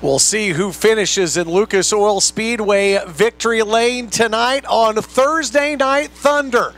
We'll see who finishes in Lucas Oil Speedway victory lane tonight on Thursday Night Thunder,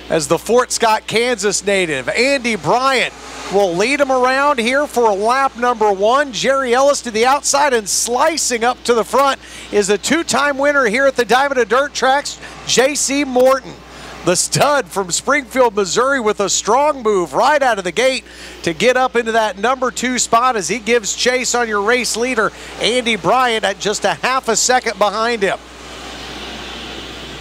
as the Fort Scott, Kansas native Andy Bryant will lead him around here for lap number one. Jerry Ellis to the outside, and slicing up to the front is a two-time winner here at the Diamond of Dirt Tracks, J.C. Morton. The stud from Springfield, Missouri, with a strong move right out of the gate to get up into that number 2 spot as he gives chase on your race leader, Andy Bryant, at just a half a second behind him.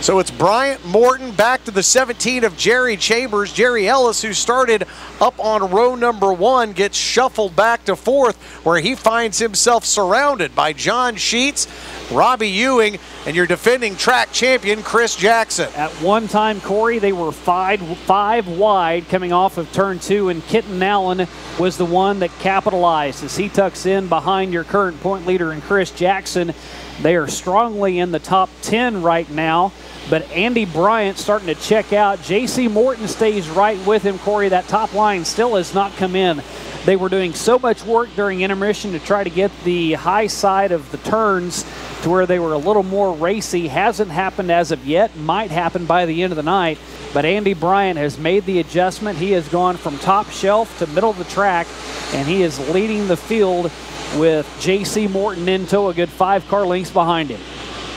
So it's Bryant, Morton, back to the 17 of Jerry Chambers. Jerry Ellis, who started up on row number 1, gets shuffled back to 4th, where he finds himself surrounded by John Sheets, Robbie Ewing, and your defending track champion, Chris Jackson. At one time, Corey, they were five wide coming off of turn 2, and Kitten Allen was the one that capitalized as he tucks in behind your current point leader and Chris Jackson. They are strongly in the top 10 right now, but Andy Bryant starting to check out. J.C. Morton stays right with him, Corey. That top line still has not come in. They were doing so much work during intermission to try to get the high side of the turns to where they were a little more racy. Hasn't happened as of yet. Might happen by the end of the night. But Andy Bryant has made the adjustment. He has gone from top shelf to middle of the track, and he is leading the field with J.C. Morton in tow, a good 5 car lengths behind him.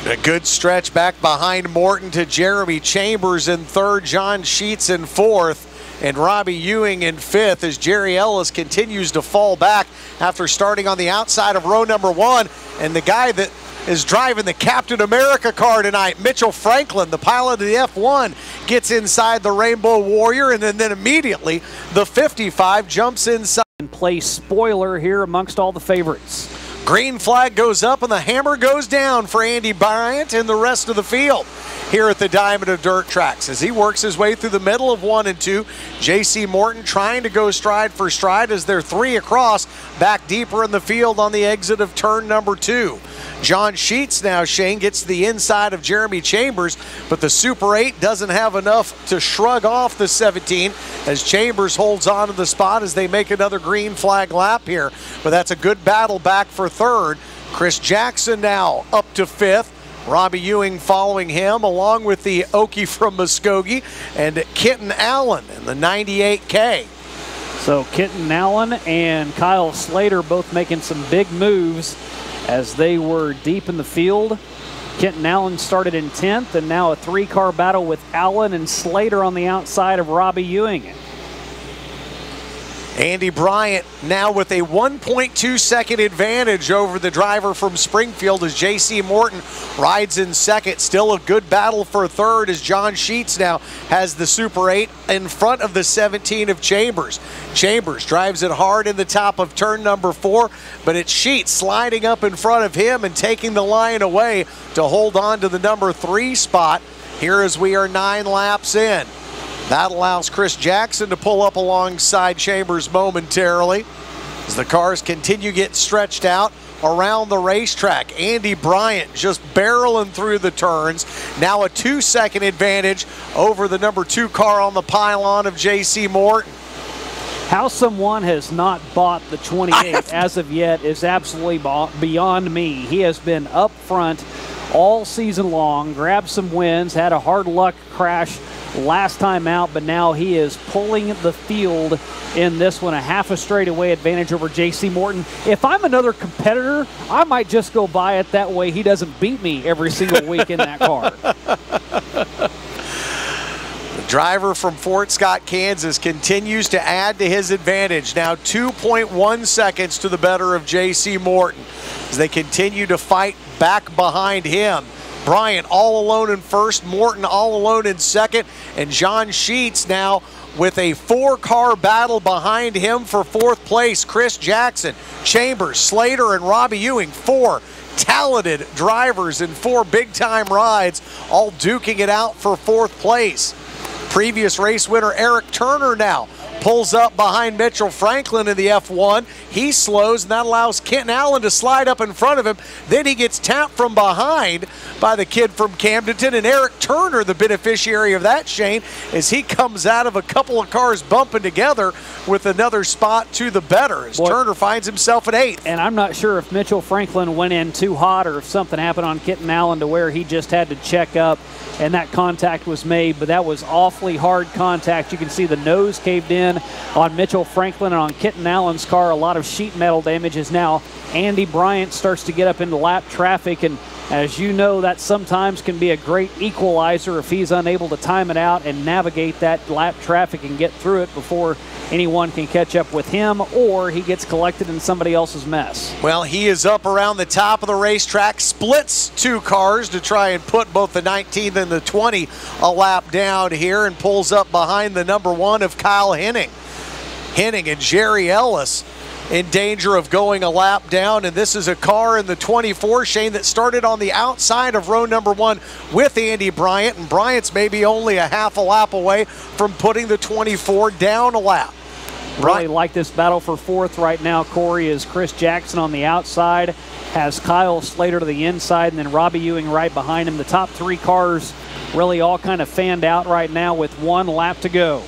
A good stretch back behind Morton to Jeremy Chambers in 3rd, John Sheets in 4th, and Robbie Ewing in 5th, as Jerry Ellis continues to fall back after starting on the outside of row number 1. And the guy that is driving the Captain America car tonight, Mitchell Franklin, the pilot of the F1, gets inside the Rainbow Warrior, and then immediately the 55 jumps inside. And play spoiler here amongst all the favorites. Green flag goes up and the hammer goes down for Andy Bryant and the rest of the field here at the Diamond of Dirt Tracks as he works his way through the middle of 1 and 2. J.C. Morton trying to go stride for stride as they're 3 across, back deeper in the field on the exit of turn number 2. John Sheets now, Shane, gets to the inside of Jeremy Chambers, but the Super 8 doesn't have enough to shrug off the 17 as Chambers holds on to the spot as they make another green flag lap here. But that's a good battle back for 3rd. Chris Jackson now up to 5th. Robbie Ewing following him, along with the Okie from Muskogee and Kitten Allen in the 98K. So Kitten Allen and Kyle Slater both making some big moves as they were deep in the field. Kitten Allen started in 10th, and now a 3-car battle with Allen and Slater on the outside of Robbie Ewing. Andy Bryant now with a 1.2 second advantage over the driver from Springfield as J.C. Morton rides in 2nd. Still a good battle for 3rd as John Sheets now has the Super 8 in front of the 17 of Chambers. Chambers drives it hard in the top of turn number 4, but it's Sheets sliding up in front of him and taking the line away to hold on to the number 3 spot here as we are 9 laps in. That allows Chris Jackson to pull up alongside Chambers momentarily as the cars continue to get stretched out around the racetrack. Andy Bryant just barreling through the turns. Now a 2-second advantage over the number 2 car on the pylon of J.C. Morton. How someone has not bought the 28 as of yet is absolutely beyond me. He has been up front all season long, grabbed some wins, had a hard luck crash last time out, but now he is pulling the field in this one, a half a straightaway advantage over J.C. Morton. If I'm another competitor, I might just go buy it that way he doesn't beat me every single week in that car. The driver from Fort Scott, Kansas continues to add to his advantage. Now 2.1 seconds to the better of J.C. Morton as they continue to fight back behind him. Bryant all alone in 1st, Morton all alone in 2nd, and John Sheets now with a 4-car battle behind him for 4th place. Chris Jackson, Chambers, Slater, and Robbie Ewing, 4 talented drivers in 4 big-time rides, all duking it out for 4th place. Previous race winner Eric Turner now pulls up behind Mitchell Franklin in the F1. He slows, and that allows Kenton Allen to slide up in front of him. Then he gets tapped from behind by the kid from Camdenton, and Eric Turner, the beneficiary of that, Shane, as he comes out of a couple of cars bumping together with another spot to the better, as Turner finds himself at 8th. And I'm not sure if Mitchell Franklin went in too hot or if something happened on Kenton Allen to where he just had to check up and that contact was made, but that was awfully hard contact. You can see the nose caved in on Mitchell Franklin, and on Kenton Allen's car, a lot of sheet metal damage. As now Andy Bryant starts to get up into lap traffic, and as you know, that sometimes can be a great equalizer if he's unable to time it out and navigate that lap traffic and get through it before anyone can catch up with him, or he gets collected in somebody else's mess. Well, he is up around the top of the racetrack, splits 2 cars to try and put both the 19th and the 20 a lap down here, and pulls up behind the number 1 of Kyle Henning. Henning and Jerry Ellis in danger of going a lap down, and this is a car in the 24, Shane, that started on the outside of row number 1 with Andy Bryant, and Bryant's maybe only a half a lap away from putting the 24 down a lap. Really like this battle for 4th right now, Corey, is Chris Jackson on the outside, has Kyle Slater to the inside, and then Robbie Ewing right behind him. The top 3 cars really all kind of fanned out right now with 1 lap to go.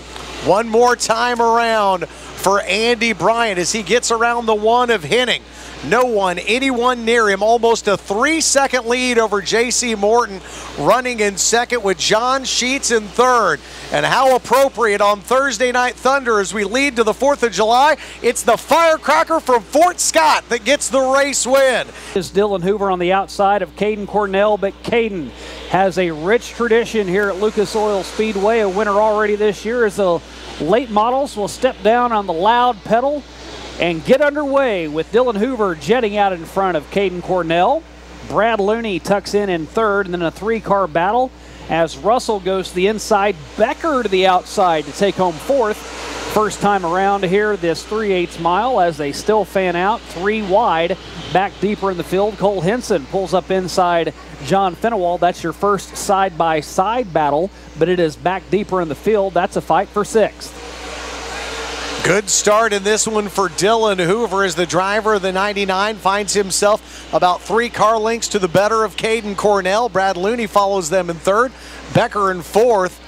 One more time around for Andy Bryant as he gets around the 1 of Henning. No one, anyone near him. Almost a 3-second lead over J.C. Morton, running in 2nd with John Sheets in 3rd. And how appropriate on Thursday Night Thunder as we lead to the 4th of July. It's the firecracker from Fort Scott that gets the race win. Is Dylan Hoover on the outside of Caden Cornell, but Caden has a rich tradition here at Lucas Oil Speedway, a winner already this year, as the late models will step down on the loud pedal and get underway with Dylan Hoover jetting out in front of Caden Cornell. Brad Looney tucks in 3rd, and then a 3-car battle as Russell goes to the inside, Becker to the outside to take home 4th. First time around here this 3/8 mile as they still fan out 3 wide. Back deeper in the field, Cole Henson pulls up inside John Fenewald. That's your first side-by-side battle, but it is back deeper in the field. That's a fight for 6th. Good start in this one for Dylan Hoover as the driver of the 99 finds himself about 3 car lengths to the better of Caden Cornell. Brad Looney follows them in 3rd, Becker in 4th,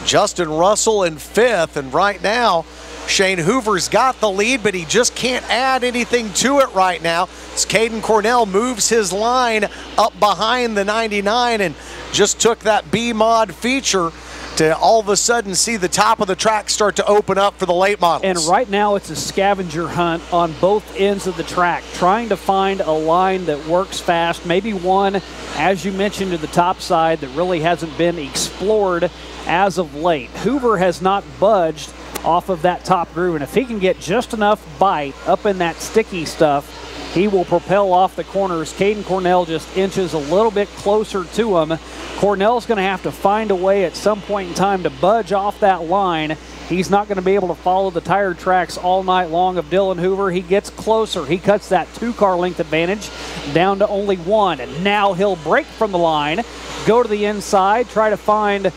Justin Russell in 5th, and right now Shane Hoover's got the lead, but he just can't add anything to it right now as Caden Cornell moves his line up behind the 99 and just took that B-Mod feature to all of a sudden see the top of the track start to open up for the late models. And right now it's a scavenger hunt on both ends of the track, trying to find a line that works fast, maybe one, as you mentioned, to the top side that really hasn't been explored as of late. Hoover has not budged off of that top groove, and if he can get just enough bite up in that sticky stuff, he will propel off the corners. Caden Cornell just inches a little bit closer to him. Cornell's going to have to find a way at some point in time to budge off that line. He's not going to be able to follow the tire tracks all night long of Dylan Hoover. He gets closer. He cuts that 2-car length advantage down to only 1. And now he'll break from the line, go to the inside, try to find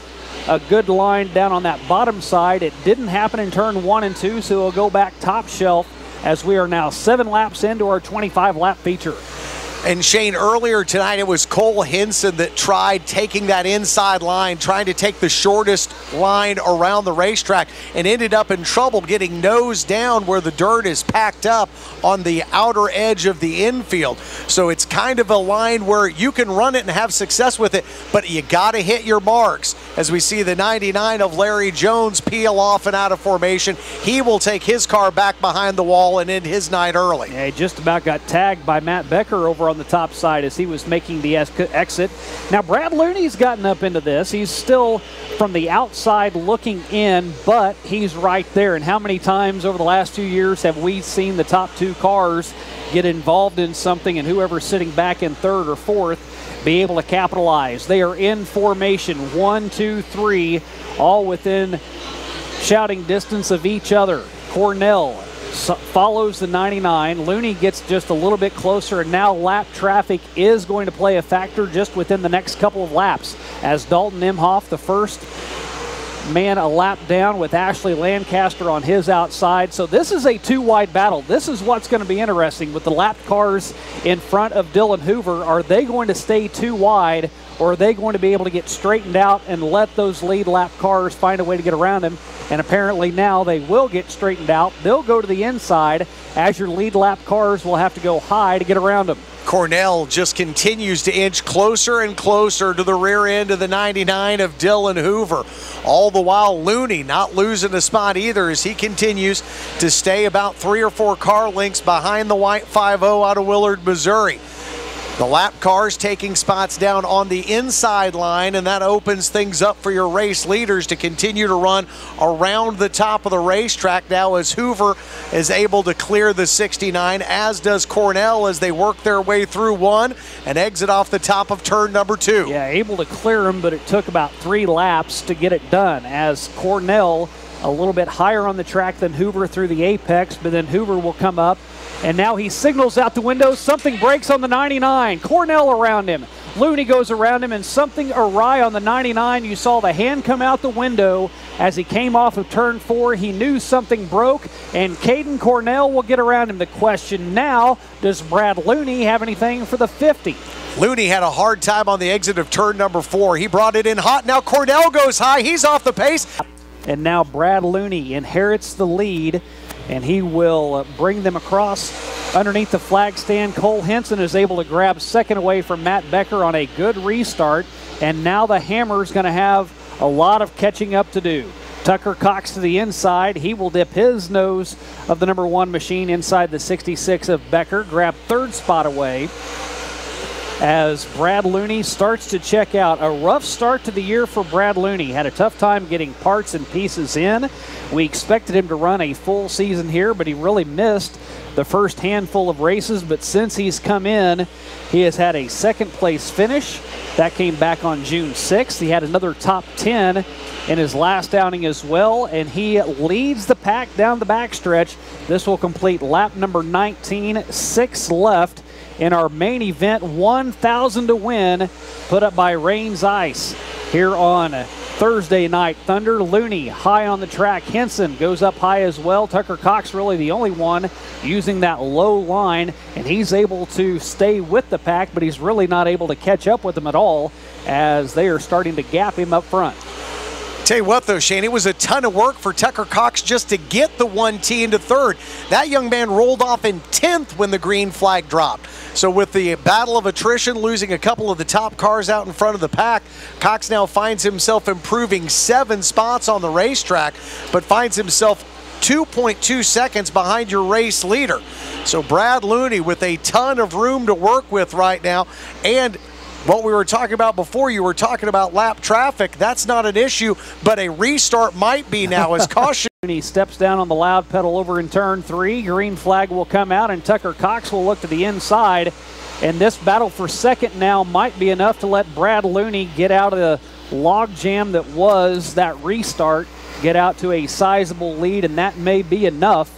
a good line down on that bottom side. It didn't happen in turn 1 and 2, so he'll go back top shelf as we are now 7 laps into our 25-lap feature. And Shane, earlier tonight it was Cole Henson that tried taking that inside line, trying to take the shortest line around the racetrack, and ended up in trouble getting nose down where the dirt is packed up on the outer edge of the infield. So it's kind of a line where you can run it and have success with it, but you got to hit your marks. As we see the 99 of Larry Jones peel off and out of formation, he will take his car back behind the wall and end his night early. Yeah, he just about got tagged by Matt Becker over on the top side as he was making the exit. Now Brad Looney's gotten up into this. He's still from the outside looking in, but he's right there. And how many times over the last 2 years have we seen the top 2 cars get involved in something and whoever's sitting back in 3rd or 4th be able to capitalize? They are in formation, 1, 2, 3, all within shouting distance of each other. Cornell follows the 99. Looney gets just a little bit closer, and now lap traffic is going to play a factor just within the next couple of laps as Dalton Imhoff, the first man a lap down with Ashley Lancaster on his outside. So this is a two-wide battle. This is what's going to be interesting with the lapped cars in front of Dylan Hoover. Are they going to stay too wide, or are they going to be able to get straightened out and let those lead lap cars find a way to get around him? And apparently now they will get straightened out. They'll go to the inside, as your lead lap cars will have to go high to get around them. Cornell just continues to inch closer and closer to the rear end of the 99 of Dylan Hoover. All the while, Looney not losing a spot either as he continues to stay about 3 or 4 car lengths behind the white 5-0 out of Willard, Missouri. The lap cars taking spots down on the inside line, and that opens things up for your race leaders to continue to run around the top of the racetrack now as Hoover is able to clear the 69, as does Cornell as they work their way through one and exit off the top of turn number 2. Yeah, able to clear them, but it took about 3 laps to get it done as Cornell a little bit higher on the track than Hoover through the apex, but then Hoover will come up. And now he signals out the window. Something breaks on the 99. Cornell around him. Looney goes around him, and something awry on the 99. You saw the hand come out the window as he came off of turn 4. He knew something broke, and Caden Cornell will get around him. The question now, does Brad Looney have anything for the 50? Looney had a hard time on the exit of turn number 4. He brought it in hot. Now Cornell goes high. He's off the pace. And now Brad Looney inherits the lead, and he will bring them across underneath the flag stand. Cole Henson is able to grab second away from Matt Becker on a good restart, and now the Hammer's going to have a lot of catching up to do. Tucker Cox to the inside. He will dip his nose of the number 1 machine inside the 66 of Becker, grab third spot away as Brad Looney starts to check out. A rough start to the year for Brad Looney. Had a tough time getting parts and pieces in. We expected him to run a full season here, but he really missed the first handful of races. But since he's come in, he has had a second place finish. That came back on June 6th. He had another top 10 in his last outing as well, and he leads the pack down the backstretch. This will complete lap number 19, 6 left in our main event, 1,000 to win, put up by Rains Ice here on Thursday Night Thunder. Looney high on the track. Henson goes up high as well. Tucker Cox really the only one using that low line, and he's able to stay with the pack, but he's really not able to catch up with them at all as they are starting to gap him up front. Tell you what, though, Shane, it was a ton of work for Tucker Cox just to get the 1T into third. That young man rolled off in 10th when the green flag dropped. So with the battle of attrition, losing a couple of the top cars out in front of the pack, Cox now finds himself improving 7 spots on the racetrack, but finds himself 2.2 seconds behind your race leader. So Brad Looney with a ton of room to work with right now. And what we were talking about before, you were talking about lap traffic. That's not an issue, but a restart might be now as caution. He steps down on the loud pedal over in turn 3. Green flag will come out, and Tucker Cox will look to the inside. And this battle for second now might be enough to let Brad Looney get out of the log jam that was that restart, get out to a sizable lead, and that may be enough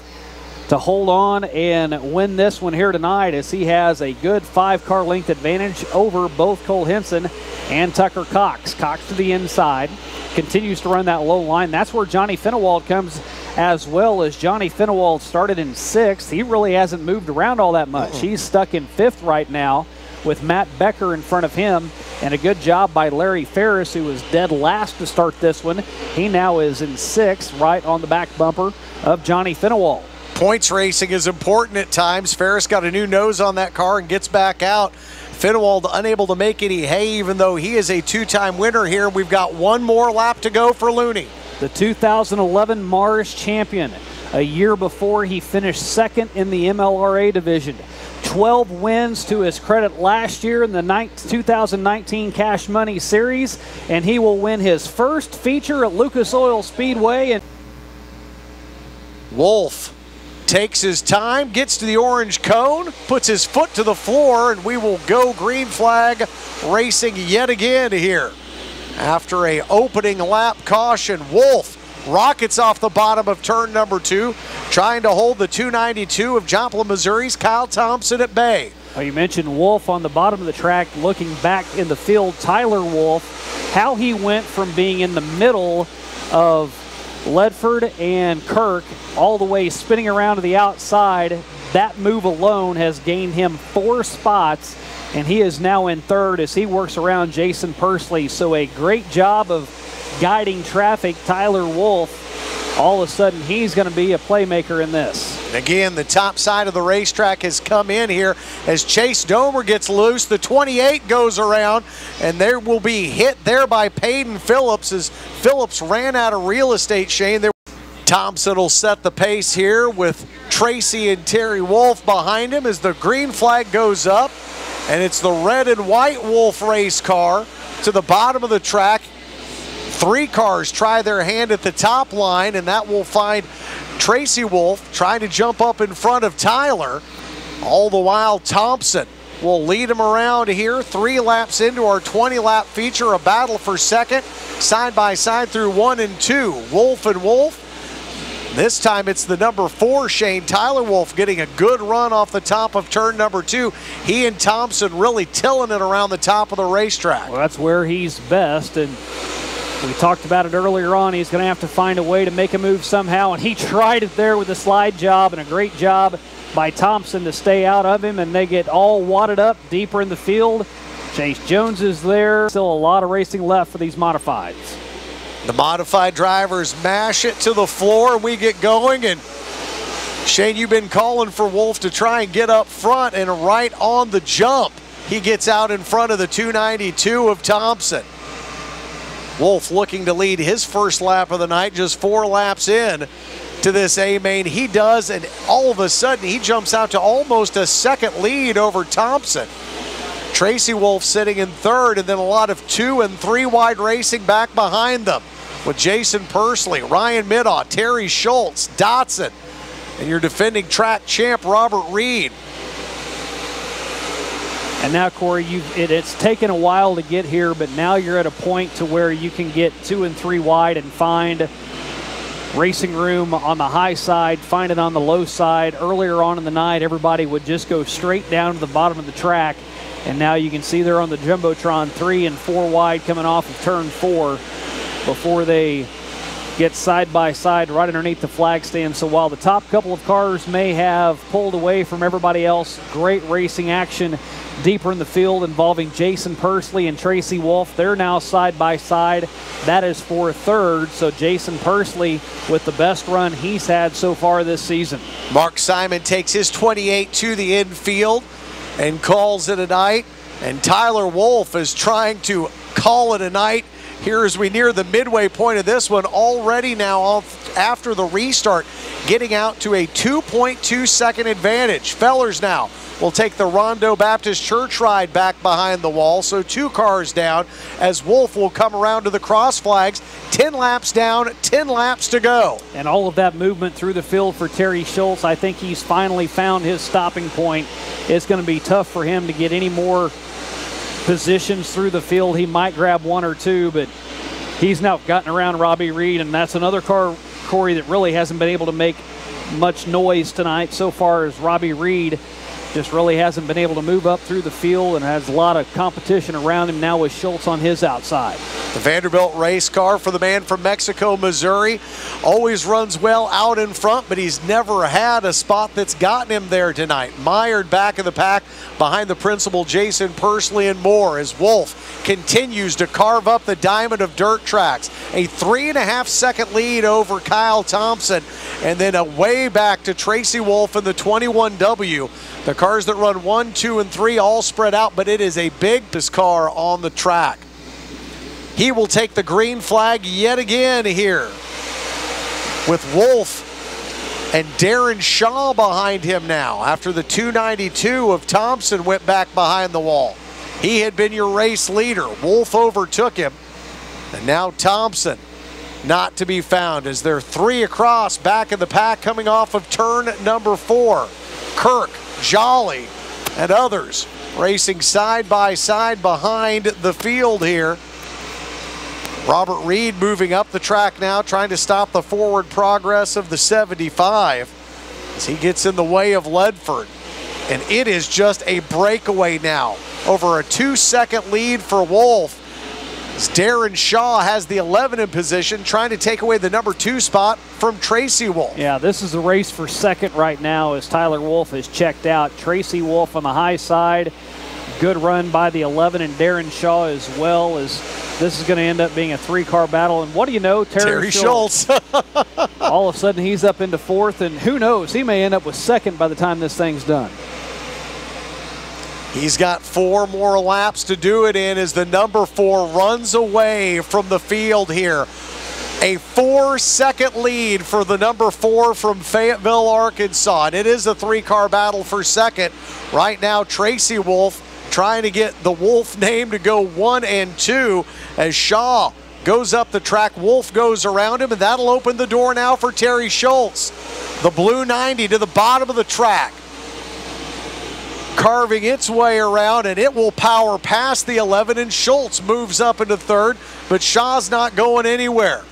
to hold on and win this one here tonight, as he has a good 5-car length advantage over both Cole Henson and Tucker Cox. Cox to the inside, continues to run that low line. That's where Johnny Finewald comes as well, as Johnny Finewald started in 6th. He really hasn't moved around all that much. He's stuck in 5th right now with Matt Becker in front of him, and a good job by Larry Ferris, who was dead last to start this one. He now is in 6th, right on the back bumper of Johnny Finewald. Points racing is important at times. Ferris got a new nose on that car and gets back out. Finewald unable to make any hay, even though he is a 2-time winner here. We've got one more lap to go for Looney. The 2011 Mars champion. A year before, he finished 2nd in the MLRA division. 12 wins to his credit last year in the 2019 Cash Money Series, and he will win his first feature at Lucas Oil Speedway. And Wolff takes his time, gets to the orange cone, puts his foot to the floor, and we will go green flag racing yet again here. After a opening lap caution, Wolff rockets off the bottom of turn number 2, trying to hold the 292 of Joplin, Missouri's Kyle Thompson at bay. Well, you mentioned Wolff on the bottom of the track. Looking back in the field, Tyler Wolff, how he went from being in the middle of Ledford and Kirk all the way spinning around to the outside. That move alone has gained him 4 spots, and he is now in third as he works around Jason Pursley. So a great job of guiding traffic. Tyler Wolff, all of a sudden, he's going to be a playmaker in this. Again, the top side of the racetrack has come in here as Chase Domer gets loose. The 28 goes around, and there will be hit there by Peyton Phillips as Phillips ran out of real estate, Shane. Thompson will set the pace here with Tracy and Terry Wolff behind him as the green flag goes up, and it's the red and white Wolff race car to the bottom of the track. 3 cars try their hand at the top line, and that will find Tracy Wolff trying to jump up in front of Tyler. All the while, Thompson will lead him around here. 3 laps into our 20-lap feature, a battle for second, side by side through 1 and 2. Wolff and Wolff. This time it's the number 4, Shane. Tyler Wolff getting a good run off the top of turn number 2. He and Thompson really tilling it around the top of the racetrack. Well, that's where he's best, and we talked about it earlier on. He's going to have to find a way to make a move somehow, and he tried it there with a slide job, and a great job by Thompson to stay out of him, and they get all wadded up deeper in the field. Chase Jones is there. Still a lot of racing left for these modifieds. The modified drivers mash it to the floor, and we get going. And Shane, you've been calling for Wolff to try and get up front, and right on the jump, he gets out in front of the 292 of Thompson. Wolff looking to lead his first lap of the night, just 4 laps in to this A-main. He does, and all of a sudden he jumps out to almost a second lead over Thompson. Tracy Wolff sitting in third, and then a lot of 2 and 3 wide racing back behind them with Jason Pursley, Ryan Middaugh, Terry Schultz, Dotson, and your defending track champ Robert Reed. And now, Corey, it's taken a while to get here, but now you're at a point to where you can get 2 and 3 wide and find racing room on the high side, find it on the low side. Earlier on in the night, everybody would just go straight down to the bottom of the track, and now you can see they're on the Jumbotron 3 and 4 wide coming off of turn 4 before they get side by side right underneath the flag stand. So while the top couple of cars may have pulled away from everybody else, great racing action deeper in the field involving Jason Pursley and Tracy Wolff. They're now side by side. That is for third. So Jason Pursley with the best run he's had so far this season. Mark Simon takes his 28 to the infield and calls it a night. And Tyler Wolff is trying to call it a night here as we near the midway point of this one. Already now after the restart, getting out to a 2.2 second advantage. Fellers now will take the Rondo Baptist Church ride back behind the wall. So 2 cars down as Wolff will come around to the cross flags. 10 laps down, 10 laps to go. And all of that movement through the field for Terry Schultz. I think he's finally found his stopping point. It's going to be tough for him to get any more positions through the field. He might grab 1 or 2, but he's now gotten around Robbie Reed, and that's another car, Corey, that really hasn't been able to make much noise tonight so far as Robbie Reed just really hasn't been able to move up through the field and has a lot of competition around him now with Schultz on his outside. The Vanderbilt race car for the man from Mexico, Missouri. Always runs well out in front, but he's never had a spot that's gotten him there tonight. Mired back in the pack behind the principal Jason Pursley and more as Wolff continues to carve up the diamond of dirt tracks. A 3.5 second lead over Kyle Thompson, and then a way back to Tracy Wolff in the 21W. The cars that run 1, 2, and 3 all spread out, but it is a big car on the track. He will take the green flag yet again here with Wolff and Darren Shaw behind him now after the 292 of Thompson went back behind the wall. He had been your race leader. Wolff overtook him, and now Thompson not to be found as they're 3 across back in the pack coming off of turn number 4. Kirk, Jolly, and others racing side by side behind the field here. Robert Reed moving up the track now, trying to stop the forward progress of the 75 as he gets in the way of Ledford. And it is just a breakaway now. Over a 2 second lead for Wolff. Darren Shaw has the 11 in position, trying to take away the number 2 spot from Tracy Wolff. Yeah, this is the race for second right now as Tyler Wolff is checked out. Tracy Wolff on the high side. Good run by the 11 and Darren Shaw as well. As this is going to end up being a 3-car battle. And what do you know? Terry Schultz. All of a sudden he's up into 4th, and who knows? He may end up with 2nd by the time this thing's done. He's got 4 more laps to do it in as the number 4 runs away from the field here. A 4-second lead for the number 4 from Fayetteville, Arkansas. And it is a 3-car battle for second. Right now, Tracy Wolff trying to get the Wolff name to go 1 and 2 as Shaw goes up the track. Wolff goes around him, and that'll open the door now for Terry Schultz. The blue 90 to the bottom of the track, carving its way around, and it will power past the 11, and Schultz moves up into 3rd, but Shaw's not going anywhere.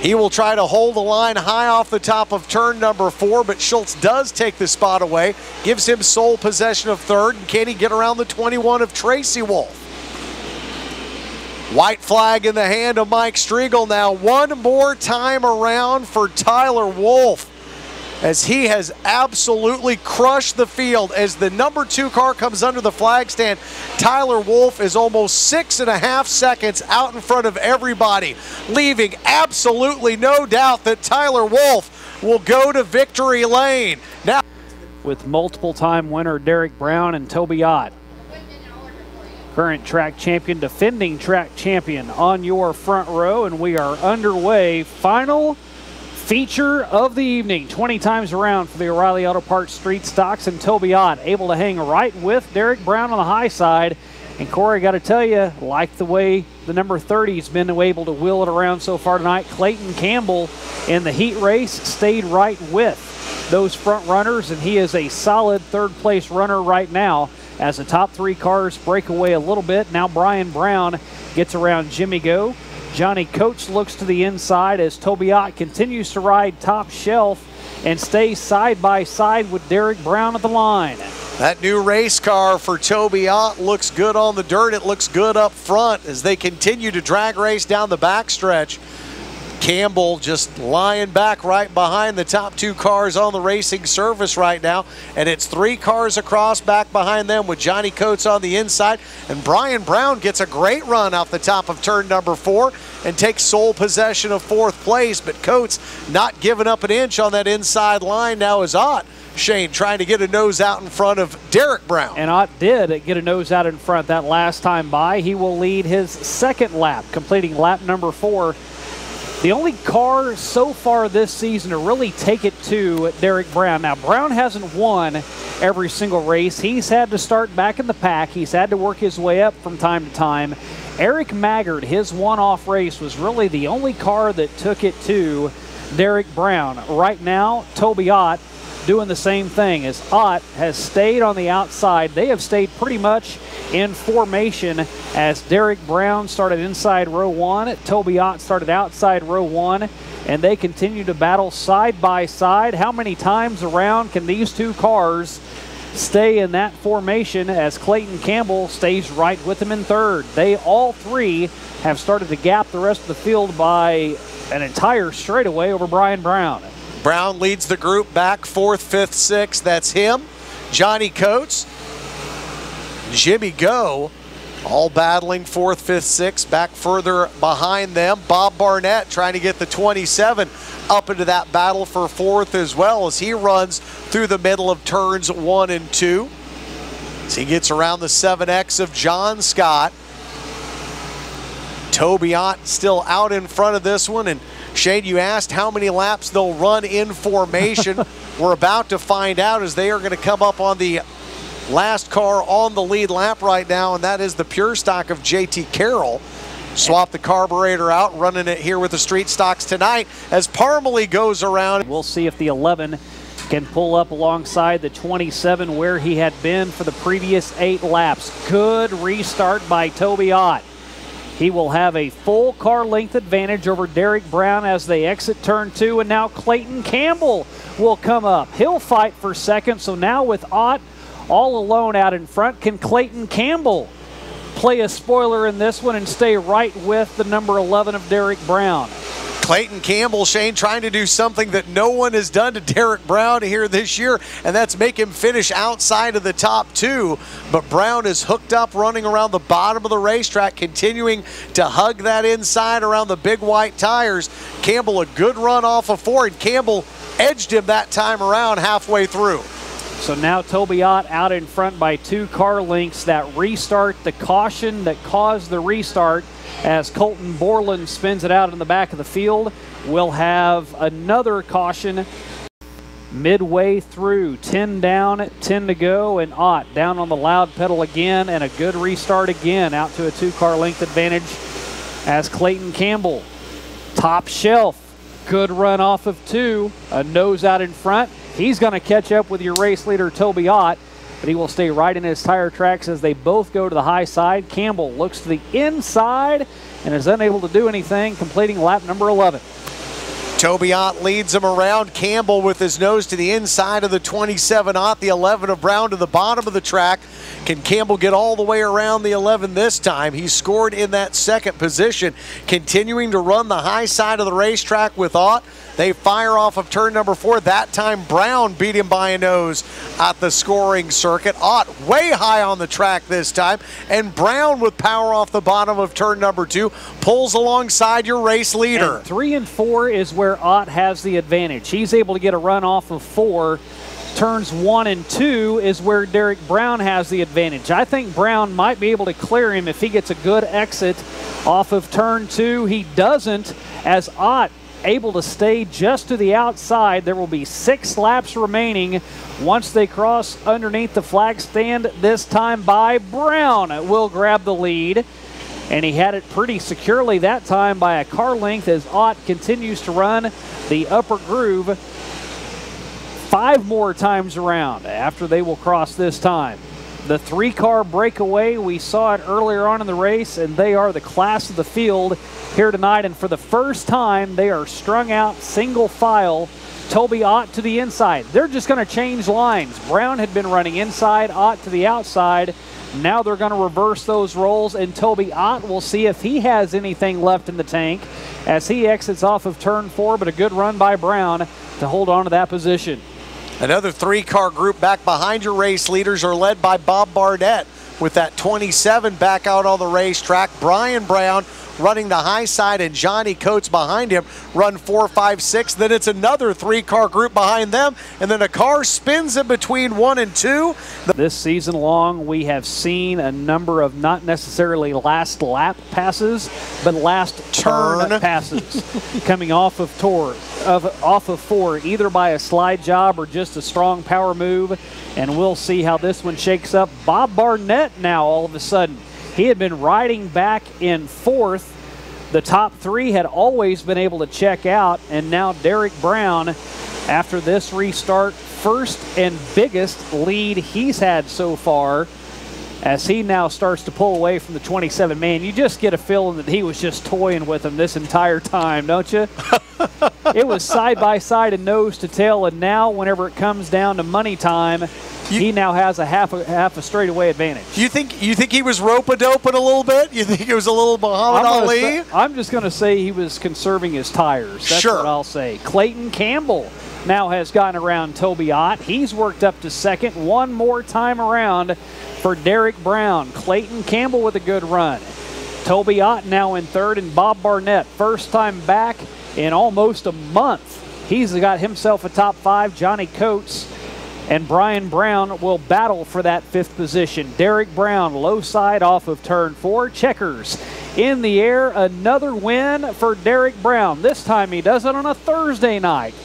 He will try to hold the line high off the top of turn number 4, but Schultz does take the spot away, gives him sole possession of 3rd, and can he get around the 21 of Tracy Wolff? White flag in the hand of Mike Striegel now. One more time around for Tyler Wolff, as he has absolutely crushed the field. As the number 2 car comes under the flag stand, Tyler Wolff is almost 6.5 seconds out in front of everybody, leaving absolutely no doubt that Tyler Wolff will go to victory lane. Now, with multiple-time winner Derek Brown and Toby Ott, current track champion, defending track champion, on your front row, and we are underway. Final feature of the evening, 20 times around for the O'Reilly Auto Parts Street Stocks, and Toby Ott able to hang right with Derek Brown on the high side. And Corey, got to tell you, like the way the number 30's been able to wheel it around so far tonight, Clayton Campbell in the heat race stayed right with those front runners, and he is a solid 3rd place runner right now as the top 3 cars break away a little bit. Now Brian Brown gets around Jimmy Go. Johnny Coates looks to the inside as Toby Ott continues to ride top shelf and stay side by side with Derek Brown at the line. That new race car for Toby Ott looks good on the dirt. It looks good up front as they continue to drag race down the backstretch. Campbell just lying back right behind the top 2 cars on the racing surface right now, and it's 3 cars across back behind them with Johnny Coates on the inside, and Brian Brown gets a great run off the top of turn number 4 and takes sole possession of 4th place, but Coates not giving up an inch on that inside line now is Ott. Shane trying to get a nose out in front of Derek Brown. And Ott did get a nose out in front that last time by. He will lead his 2nd lap, completing lap number 4. The only car so far this season to really take it to Derek Brown. Now, Brown hasn't won every single race. He's had to start back in the pack. He's had to work his way up from time to time. Eric Maggard, his one-off race was really the only car that took it to Derek Brown. Right now, Toby Ott doing the same thing as Ott has stayed on the outside. They have stayed pretty much in formation as Derek Brown started inside row 1. Toby Ott started outside row 1, and they continue to battle side by side. How many times around can these 2 cars stay in that formation as Clayton Campbell stays right with them in 3rd? They all 3 have started to gap the rest of the field by an entire straightaway over Brian Brown. Brown leads the group back 4th, 5th, 6th. That's him. Johnny Coates, Jimmy Go, all battling 4th, 5th, 6th. Back further behind them, Bob Barnett trying to get the 27 up into that battle for 4th as well as he runs through the middle of turns 1 and 2. As he gets around the 7X of John Scott. Toby Ott still out in front of this one, and Shane, you asked how many laps they'll run in formation. We're about to find out as they are going to come up on the last car on the lead lap right now, and that is the pure stock of JT Carroll. Swap the carburetor out, running it here with the street stocks tonight as Parmalee goes around. We'll see if the 11 can pull up alongside the 27 where he had been for the previous 8 laps. Good restart by Toby Ott. He will have a full car length advantage over Derek Brown as they exit turn 2, and now Clayton Campbell will come up. He'll fight for second, so now with Ott all alone out in front, can Clayton Campbell play a spoiler in this one and stay right with the number 11 of Derek Brown. Clayton Campbell, Shane, trying to do something that no one has done to Derek Brown here this year, and that's make him finish outside of the top 2. But Brown is hooked up, running around the bottom of the racetrack, continuing to hug that inside around the big white tires. Campbell, a good run off of 4, and Campbell edged him that time around halfway through. So now Toby Ott out in front by 2 car lengths. That restart, the caution that caused the restart, as Colton Borland spins it out in the back of the field. We'll have another caution midway through. 10 down, 10 to go, and Ott down on the loud pedal again, and a good restart again out to a 2-car length advantage as Clayton Campbell, top shelf, good run off of 2, a nose out in front. He's going to catch up with your race leader, Toby Ott, but he will stay right in his tire tracks as they both go to the high side. Campbell looks to the inside and is unable to do anything, completing lap number 11. Toby Ott leads him around. Campbell with his nose to the inside of the 27 Ott, the 11 of Brown to the bottom of the track. Can Campbell get all the way around the 11 this time? He scored in that second position, continuing to run the high side of the racetrack with Ott. They fire off of turn number 4. That time Brown beat him by a nose at the scoring circuit. Ott way high on the track this time, and Brown with power off the bottom of turn number 2 pulls alongside your race leader. And 3 and 4 is where Ott has the advantage. He's able to get a run off of 4. Turns 1 and 2 is where Derek Brown has the advantage. I think Brown might be able to clear him if he gets a good exit off of turn 2. He doesn't, as Ott able to stay just to the outside. There will be 6 laps remaining once they cross underneath the flag stand. This time by Brown will grab the lead, and he had it pretty securely that time by a car length as Ott continues to run the upper groove 5 more times around after they will cross this time. The 3-car breakaway, we saw it earlier on in the race, and they are the class of the field here tonight. And for the first time, they are strung out single file. Toby Ott to the inside. They're just going to change lines. Brown had been running inside, Ott to the outside. Now they're going to reverse those roles, and Toby Ott will see if he has anything left in the tank as he exits off of turn 4, but a good run by Brown to hold on to that position. Another 3-car group back behind your race leaders are led by Bob Barnett with that 27 back out on the racetrack. Brian Brown running the high side, and Johnny Coates behind him run 4, 5, 6. Then it's another 3-car group behind them, and then a car spins in between 1 and 2. This season long, we have seen a number of not necessarily last lap passes, but last turn passes coming off of off of 4, either by a slide job or just a strong power move. And we'll see how this one shakes up. Bob Barnett now all of a sudden, he had been riding back in 4th. The top 3 had always been able to check out, and now Derek Brown, after this restart, first and biggest lead he's had so far, as he now starts to pull away from the 27. Man, you just get a feeling that he was just toying with him this entire time, don't you? It was side by side and nose to tail, and now whenever it comes down to money time, he now has a half a straightaway advantage. You think he was rope-a-doping a little bit? You think it was a little Muhammad Ali? I'm just going to say he was conserving his tires. That's what I'll say. Clayton Campbell now has gotten around Toby Ott. He's worked up to second. One more time around for Derek Brown. Clayton Campbell with a good run. Toby Ott now in third, and Bob Barnett, first time back in almost a month. He's got himself a top 5. Johnny Coates and Brian Brown will battle for that 5th position. Derek Brown, low side off of turn 4. Checkers in the air. Another win for Derek Brown. This time he does it on a Thursday night.